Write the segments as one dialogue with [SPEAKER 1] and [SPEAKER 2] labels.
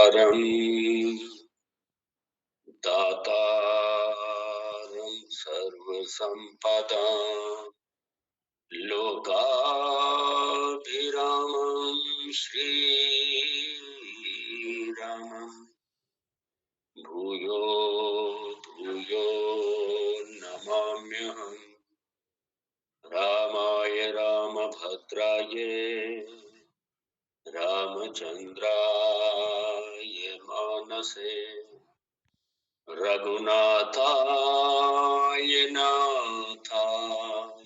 [SPEAKER 1] दातारं दातारं सर्वसम्पदां लोकाभिरामं श्रीरामं भूयो भूयो नमाम्यहम्। रामाय रामभद्राय रामचन्द्राय मानसे रघुनाथाय नाथाय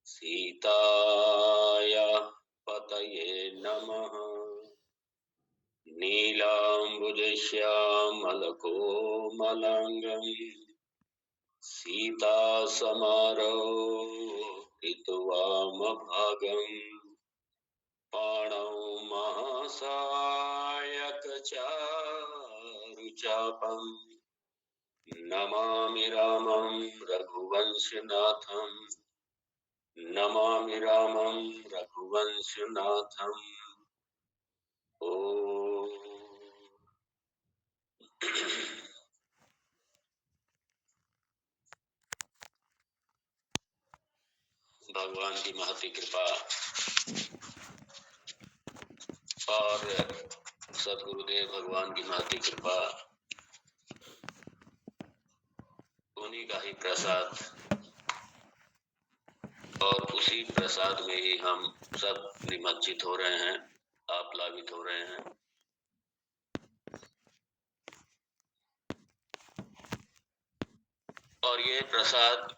[SPEAKER 1] सीताय पतये नमः। नीलाम्बुजश्यामलकोमलाङ्गं सीतासमारोहितवामभागम् पाणौ महासायकचारुचापम् नमामि रामं रघुवंशनाथम् नमामि रामं रघुवंशनाथम्। ओ भगवान की महती कृपा और सद्गुरुदेव भगवान की महती कृपा, उन्हीं का ही प्रसाद और उसी प्रसाद में ही हम सब निमज्जित हो रहे हैं, आप लाभित हो रहे हैं। और ये प्रसाद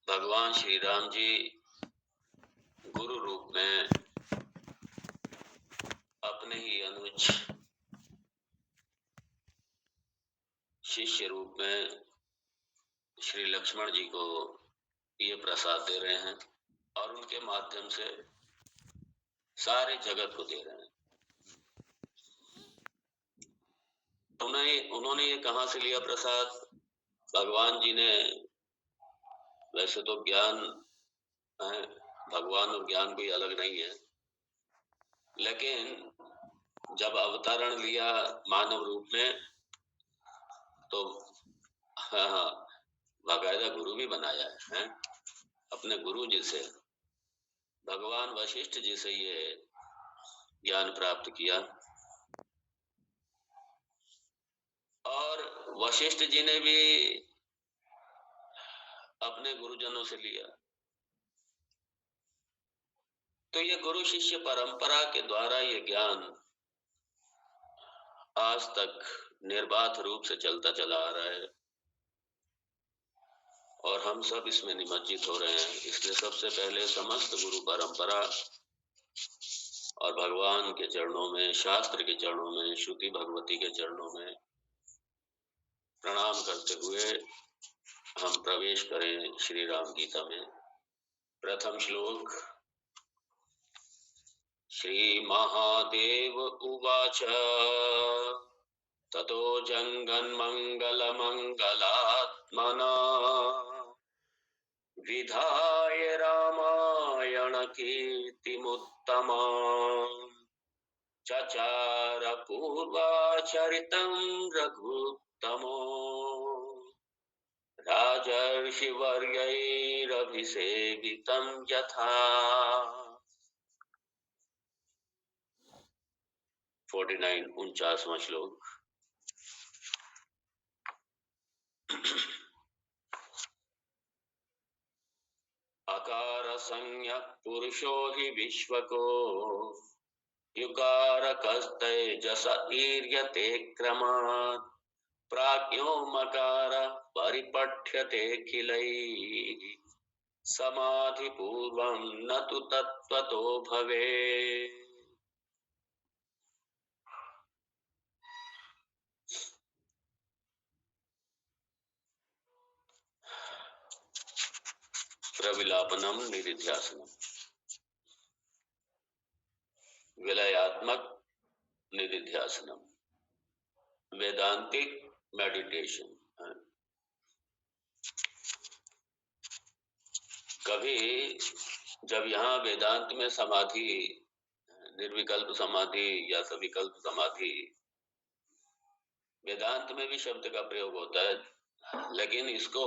[SPEAKER 1] भगवान श्री राम जी गुरु रूप में अपने ही अनुज शिष्य रूप में श्री लक्ष्मण जी को ये प्रसाद दे रहे हैं और उनके माध्यम से सारे जगत को दे रहे हैं। उन्होंने ये कहाँ से लिया प्रसाद? भगवान जी ने, वैसे तो ज्ञान है, भगवान और ज्ञान कोई अलग नहीं है, लेकिन जब अवतरण लिया मानव रूप में तो बाकायदा गुरु भी बनाया है। अपने गुरु जी से, भगवान वशिष्ठ जी से ये ज्ञान प्राप्त किया और वशिष्ठ जी ने भी अपने गुरुजनों से लिया। तो ये गुरु शिष्य परंपरा के द्वारा ये ज्ञान आज तक निर्बाध रूप से चलता चला आ रहा है और हम सब इसमें निमज्जित हो रहे हैं। इसलिए सबसे पहले समस्त गुरु परंपरा और भगवान के चरणों में, शास्त्र के चरणों में, श्रुति भगवती के चरणों में प्रणाम करते हुए हम प्रवेश करें श्री राम गीता में। प्रथम श्लोक। श्री महादेव उवाच ततो जङ्गन्मङ्गलमङ्गलात्मना विधाय रामायण कीर्तिमुत्तमाम् चचार पूर्वाचरितं रघुत्तमो राजर्षिवर्यैरभिसेवितं यथा। 49 49वां श्लोक। अकार संज्ञः पुरुषो हि विश्वको युगारकस्तेजस ईर्यते क्रमात् प्राज्ञो मकार परिपठ्यते खिलैः समाधि पूर्वं न तु तत्त्वतो भवेत्। प्रविलापनम निधिध्यासनम, विलयात्मक निधिध्यासनम, वेदांतिक मेडिटेशन। कभी जब यहाँ वेदांत में समाधि निर्विकल्प समाधि या सविकल्प समाधि, वेदांत में भी शब्द का प्रयोग होता है, लेकिन इसको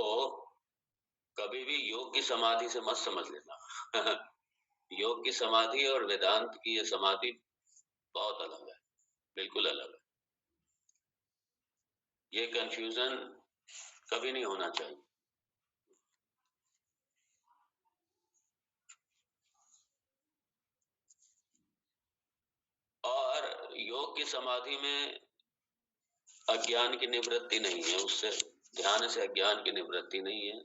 [SPEAKER 1] कभी भी योग की समाधि से मत समझ लेना। योग की समाधि और वेदांत की ये समाधि बहुत अलग है, बिल्कुल अलग है। ये कंफ्यूजन कभी नहीं होना चाहिए। और योग की समाधि में अज्ञान की निवृत्ति नहीं है, उससे ध्यान से अज्ञान की निवृत्ति नहीं है।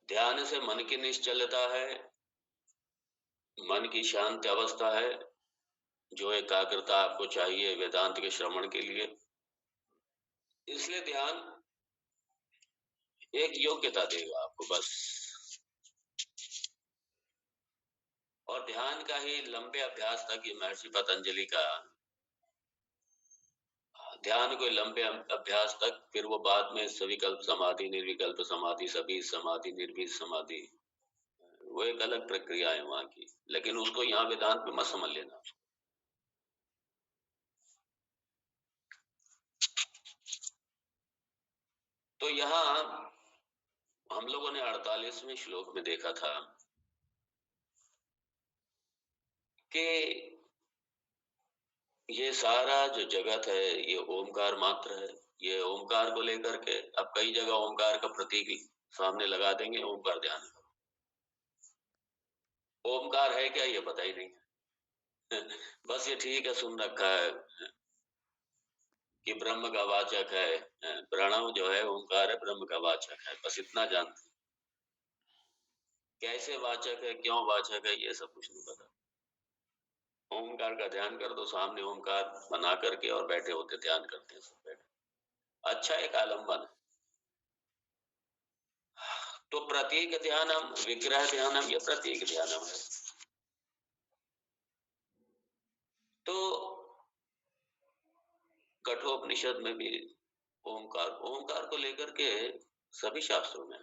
[SPEAKER 1] ध्यान से मन की निश्चलता है, मन की शांत अवस्था है, जो एकाग्रता आपको चाहिए वेदांत के श्रवण के लिए। इसलिए ध्यान एक योग्यता देगा आपको बस। और ध्यान का ही लंबे अभ्यास था कि महर्षि पतंजलि का ध्यान को लंबे अभ्यास तक, फिर वो बाद में सविकल्प समाधि, निर्विकल्प समाधि, सभी समाधि, निर्भीत समाधि, वो एक अलग प्रक्रिया है वहां की, लेकिन उसको यहाँ वेदांत में मत समझ लेना। तो यहाँ हम लोगों ने 48वें श्लोक में देखा था कि ये सारा जो जगत है ये ओमकार मात्र है। ये ओमकार को लेकर के अब कई जगह ओमकार का प्रतीक सामने लगा देंगे, ओमकार ध्यान करो। ओमकार है क्या ये पता ही नहीं है। बस ये ठीक है, सुन रखा है कि ब्रह्म का वाचक है, प्रणव जो है ओमकार है, ब्रह्म का वाचक है, बस इतना जानते। कैसे वाचक है, क्यों वाचक है, ये सब कुछ नहीं पता। ओमकार का ध्यान कर दो, सामने ओमकार बना करके और बैठे होते ध्यान करते हैं सब बैठे। अच्छा एक आलम्बन है। तो प्रतीक ध्यानम, विग्रह ध्यानम या प्रतीक ध्यानम है। तो कठोपनिषद में भी ओमकार को लेकर के सभी शास्त्रों में,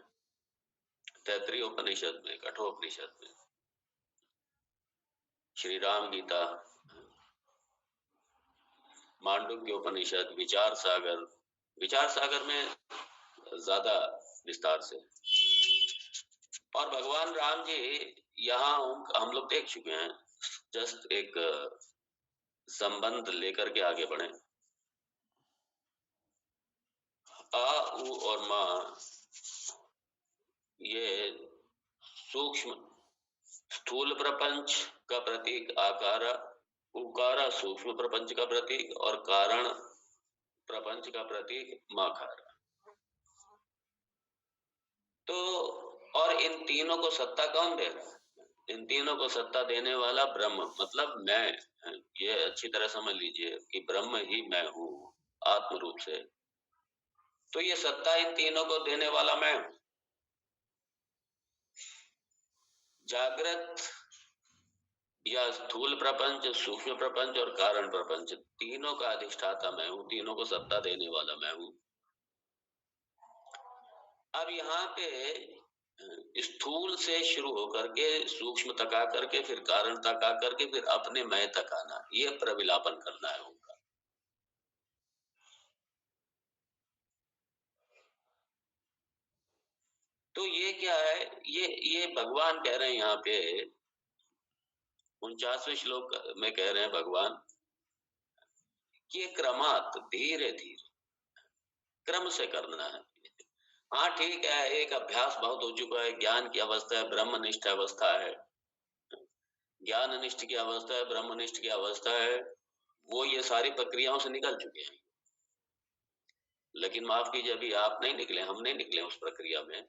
[SPEAKER 1] तैत्रीय उपनिषद में, कठोपनिषद में, श्री राम गीता, मांडुक्य उपनिषद, विचार सागर में ज्यादा विस्तार से। और भगवान राम जी यहाँ हम लोग देख चुके हैं। जस्ट एक संबंध लेकर के आगे बढ़े। आ, उ और मां ये सूक्ष्म स्थूल प्रपंच का प्रतीक आकारा, उकारा सूक्ष्म प्रपंच का प्रतीक, और कारण प्रपंच का प्रतीक माकारा। तो और इन तीनों को सत्ता कौन दे रहा है? इन तीनों को सत्ता देने वाला ब्रह्म, मतलब मैं। ये अच्छी तरह समझ लीजिए कि ब्रह्म ही मैं हूँ आत्म रूप से। तो ये सत्ता इन तीनों को देने वाला मैं हूँ। जागृत या स्थूल प्रपंच, सूक्ष्म प्रपंच और कारण प्रपंच, तीनों का अधिष्ठाता मैं हूँ, तीनों को सत्ता देने वाला मैं हूँ। अब यहाँ पे स्थूल से शुरू होकर के सूक्ष्म तक आकर के, फिर कारण तक आकर के, फिर अपने मैं तक आना, ये प्रविलापन करना है उनका। तो ये क्या है, ये भगवान कह रहे हैं यहाँ पे 49वें श्लोक में कह रहे हैं भगवान कि क्रमात, धीरे धीरे क्रम से करना है। हाँ ठीक है, एक अभ्यास बहुत हो चुका है, ज्ञान की अवस्था है, ब्रह्मनिष्ठ अवस्था है, ज्ञान निष्ठ की अवस्था है, ब्रह्मनिष्ठ की अवस्था है, वो ये सारी प्रक्रियाओं से निकल चुके हैं। लेकिन माफ कीजिए, अभी आप नहीं निकले, हम नहीं निकले उस प्रक्रिया में।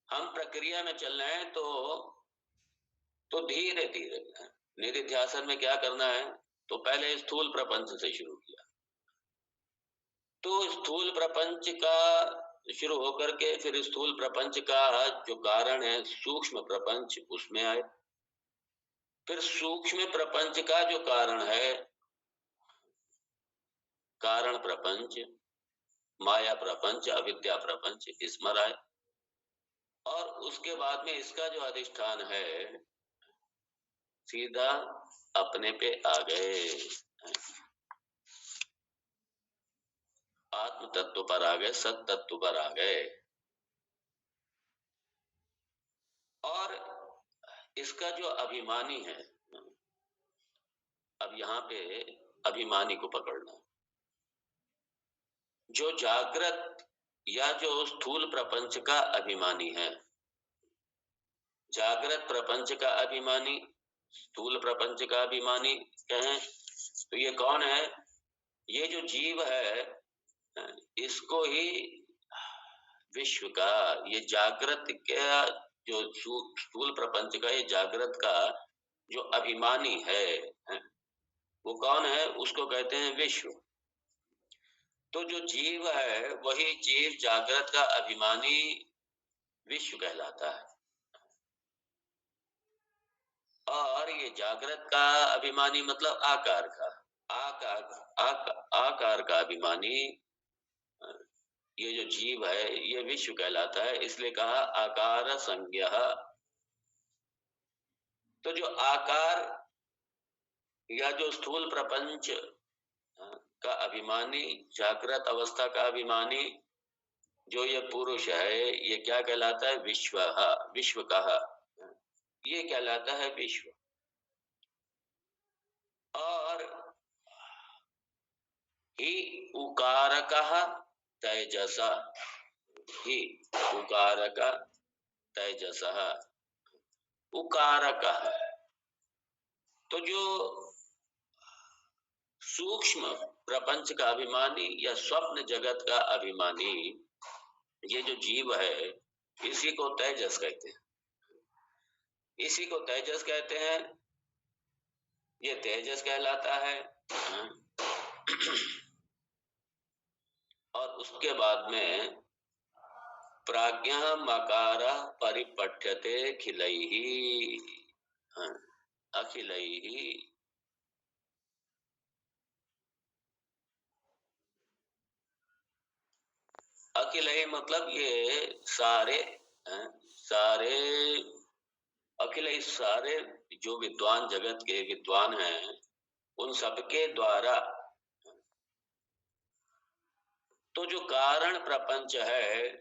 [SPEAKER 1] हम प्रक्रिया में चल रहे हैं। तो धीरे धीरे निधिध्यासन में क्या करना है, तो पहले स्थूल प्रपंच से शुरू किया। तो स्थूल प्रपंच का शुरू होकर के फिर स्थूल प्रपंच का जो कारण है सूक्ष्म प्रपंच, उसमें आए। फिर सूक्ष्म प्रपंच का जो कारण है कारण प्रपंच, माया प्रपंच, अविद्या प्रपंच, इसमें आए। और उसके बाद में इसका जो अधिष्ठान है सीधा अपने पे आ गए, आत्म तत्व पर आ गए, सत तत्व पर आ गए। और इसका जो अभिमानी है, अब यहाँ पे अभिमानी को पकड़ना, जो जागृत या जो स्थूल प्रपंच का अभिमानी है, जागृत प्रपंच का अभिमानी, स्थूल प्रपंच का अभिमानी कहें तो ये कौन है? ये जो जीव है, इसको ही विश्व का, ये जागृत का जो स्थूल प्रपंच का, ये जागृत का जो अभिमानी है, वो कौन है? उसको कहते हैं विश्व। तो जो जीव है वही जीव जागृत का अभिमानी विश्व कहलाता है। और ये जागृत का अभिमानी मतलब आकार का, आकार का अभिमानी ये जो जीव है ये विश्व कहलाता है, इसलिए कहा आकार संज्ञा। तो जो आकार या जो स्थूल प्रपंच का अभिमानी, जागृत अवस्था का अभिमानी जो ये पुरुष है, ये क्या कहलाता है? विश्व, विश्व कहा, ये कहलाता है विश्व। और ही उकारकः तेजसः, ही उकारक तेजसः, उकारकः। तो जो सूक्ष्म प्रपंच का अभिमानी या स्वप्न जगत का अभिमानी ये जो जीव है, इसी को तेजस कहते हैं, इसी को तेजस कहते हैं, ये तेजस कहलाता है। और उसके बाद में प्राज्ञः मकारः परिपठ्यते खिलैहि, अखिलैहि। अखिलैहि मतलब ये सारे, सारे अखिलैहि, सारे जो विद्वान जगत के विद्वान हैं उन सबके द्वारा। तो जो कारण प्रपंच है,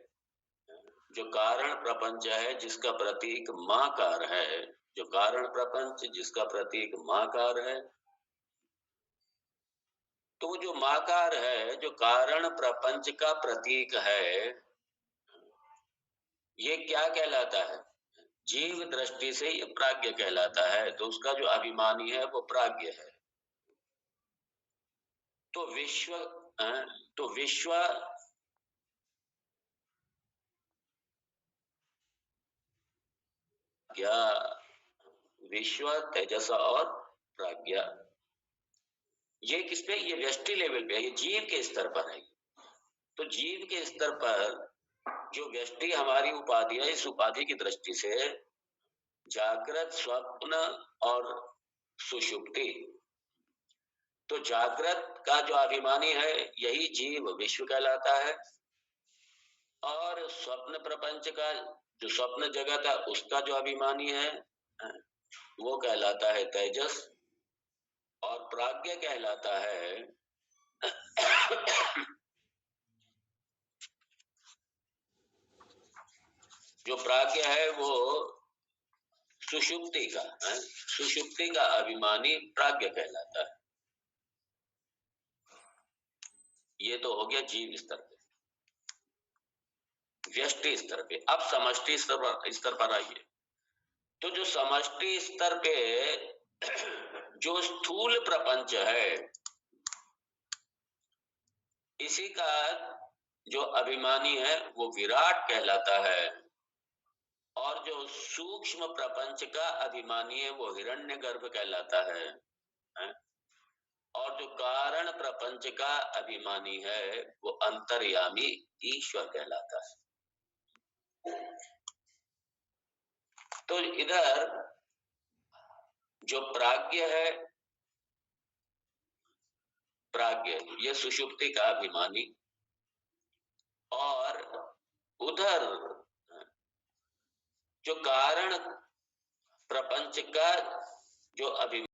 [SPEAKER 1] जो कारण प्रपंच है जिसका प्रतीक माकार है, जो कारण प्रपंच जिसका प्रतीक माकार है, तो जो माकार है, जो कारण प्रपंच का प्रतीक है, ये क्या कहलाता है? जीव दृष्टि से ये प्राज्ञ कहलाता है। तो उसका जो अभिमानी है वो प्राज्ञ है। तो विश्व, तो विश्व क्या, विश्व, तेजस और प्राज्ञा, ये किस पे? ये व्यष्टि लेवल पे है, ये जीव के स्तर पर है। तो जीव के स्तर पर जो व्यष्टि हमारी उपाधि है, इस उपाधि की दृष्टि से जागृत, स्वप्न और सुषुप्ति, तो जागृत का जो अभिमानी है यही जीव विश्व कहलाता है। और स्वप्न प्रपंच का जो स्वप्न जगत है उसका जो अभिमानी है वो कहलाता है तेजस। और प्राज्ञ कहलाता है जो प्राज्ञ है वो सुषुप्ति का, सुषुप्ति का अभिमानी प्राज्ञ कहलाता है। ये तो हो गया जीव स्तर पे, व्यष्टि स्तर पे। अब समष्टि स्तर पर आइए। तो जो समष्टि स्तर पे जो स्थूल प्रपंच है, इसी का जो अभिमानी है वो विराट कहलाता है। और जो सूक्ष्म प्रपंच का अभिमानी है वो हिरण्यगर्भ कहलाता है। और जो कारण प्रपंच का अभिमानी है वो अंतर्यामी ईश्वर कहलाता है। तो इधर जो प्राज्ञ है, प्राज्ञ ये सुषुप्ति का अभिमानी, और उधर जो कारण प्रपंच का जो अभी